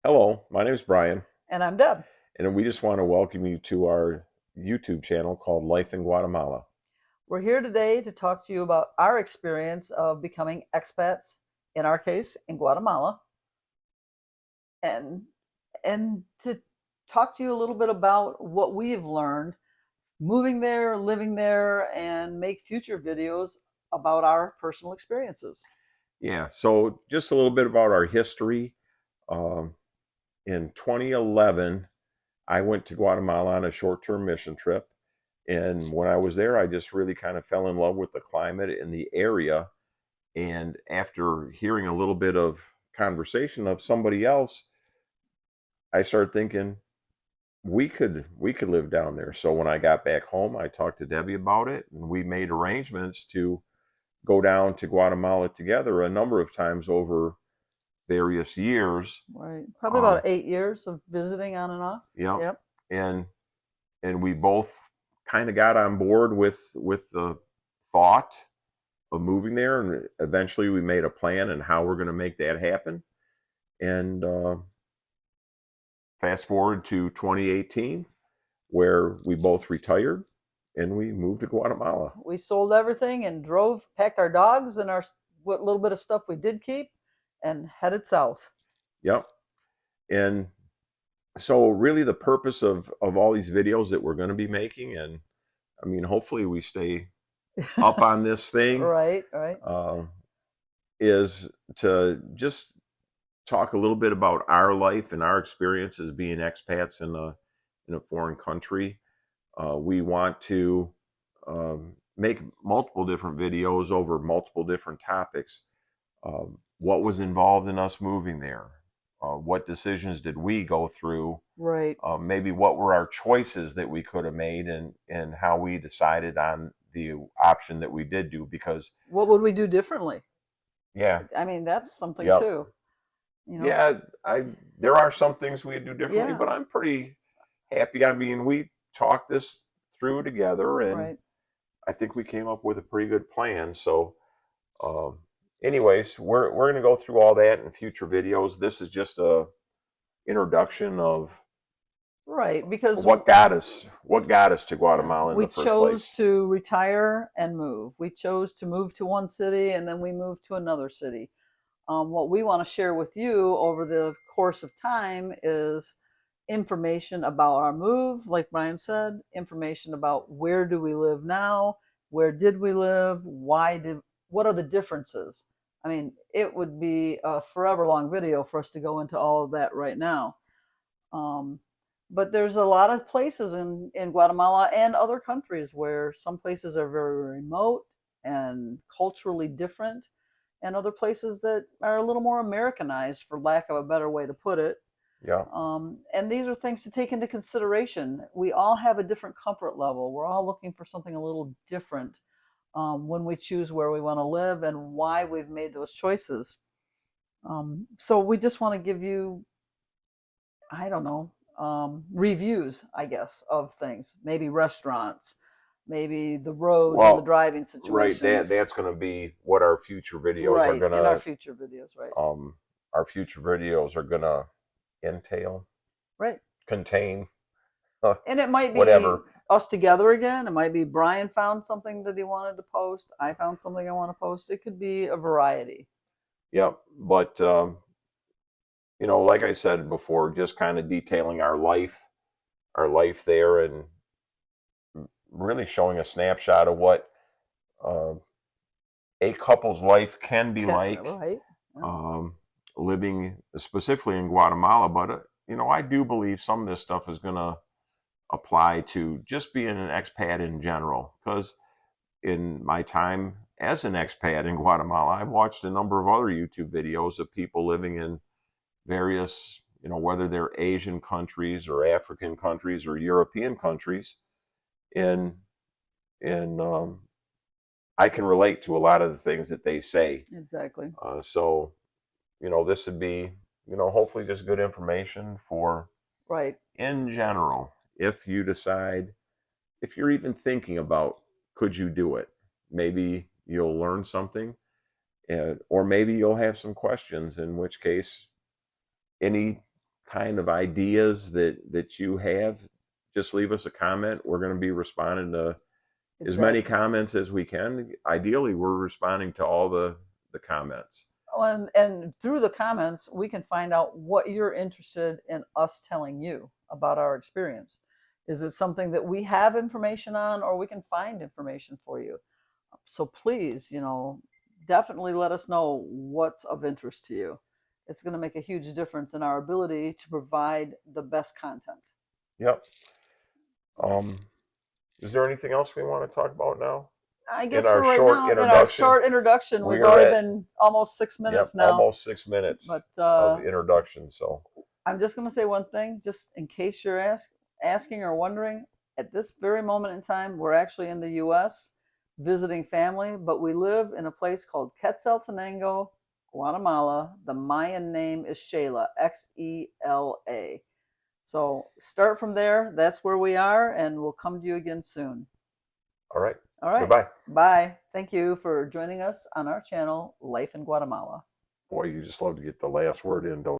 Hello, my name is Brian, And I'm Deb. and we just want to welcome you to our YouTube channel called Life in Guatemala. We're here today to talk to you about our experience of becoming expats, in our case, in Guatemala, and to talk to you a little bit about what we've learned moving there, living there, and make future videos about our personal experiences. Yeah, so just a little bit about our history. Um, in 2011, I went to Guatemala on a short-term mission trip, and when I was there, I just really kind of fell in love with the climate in the area. And after hearing a little bit of conversation of somebody else, I started thinking, we could live down there. So when I got back home, I talked to Debbie about it, and we made arrangements to go down to Guatemala together a number of times over various years. Right. Probably about Um, 8 years of visiting on and off. yeah, Yep. and we both kind of got on board with the thought of moving there, and eventually we made a plan and how we're going to make that happen. And fast forward to 2018, where we both retired and we moved to Guatemala. We sold everything and drove, packed our dogs and our what little bit of stuff we did keep, and headed south. Yep. And so really the purpose of all these videos that we're going to be making, and I mean, hopefully we stay up on this thing, Right, right. uh, is to just talk a little bit about our life and our experiences being expats in a foreign country. We want to make multiple different videos over multiple different topics. What was involved in us moving there? What decisions did we go through? Right. Maybe what were our choices that we could have made, and how we decided on the option that we did do. Because What would we do differently? yeah, I mean, that's something yep, too. You know. yeah, I there are some things we do differently, Yeah. but I'm pretty happy. I mean, we talked this through together, and Right. I think we came up with a pretty good plan. So um, anyways, we're going to go through all that in future videos. This is just a introduction of Right. Because what got us to yeah, Guatemala in we the first chose place. to retire and move. We chose to move to one city and then we moved to another city. What we want to share with you over the course of time is information about our move, like Brian said, information about where do we live now, where did we live, what are the differences. I mean, it would be a forever long video for us to go into all of that right now. Um, but there's a lot of places in Guatemala and other countries where some places are very remote and culturally different, and other places that are a little more Americanized, for lack of a better way to put it. Yeah, And these are things to take into consideration. We all have a different comfort level. We're all looking for something a little different when we choose where we want to live and why we've made those choices. So we just want to give you, I don't know, reviews, I guess, of things. Maybe restaurants, maybe the roads and the well, driving right. That situations. that's going to be what our future videos are Right, going in our to. future videos, right? Um, our future videos are going to entail, Right. contain, And it might be whatever. us together again. It might be Brian found something that he wanted to post. I found something I want to post. It could be a variety. Yep. But like I said before, just kind of detailing our life there, and really showing a snapshot of what uh, a couple's life can be like, Right? Yeah. um, living specifically in Guatemala. But I do believe some of this stuff is going to apply to just being an expat in general. Because in my time as an expat in Guatemala, I've watched a number of other YouTube videos of people living in various, whether they're Asian countries or African countries or European countries, and and I can relate to a lot of the things that they say. Exactly. So this would be, hopefully just good information for, Right. in general, if you decide, if you're even thinking about, could you do it? Maybe you'll learn something, or maybe you'll have some questions, in which case any kind of ideas that you have, just leave us a comment. We're going to be responding to as many comments as we can. Ideally, we're responding to all the comments. And through the comments, we can find out what you're interested in us telling you about our experience. Is it something that we have information on, or we can find information for you? So please, definitely let us know what's of interest to you. It's going to make a huge difference in our ability to provide the best content. Yep. Is there anything else we want to talk about now? I In guess for our right short now, in our short introduction, we've already been almost 6 minutes now. almost 6 minutes of introduction. So I'm just going to say one thing, just in case you're asking or wondering. At this very moment in time, we're actually in the U.S. visiting family, but we live in a place called Quetzaltenango, Guatemala. The Mayan name is Xela, Xela. So start from there. That's where we are, and we'll come to you again soon. All right. All right. Goodbye. Bye. Thank you for joining us on our channel, Life in Guatemala. Boy, you just love to get the last word in, don't you?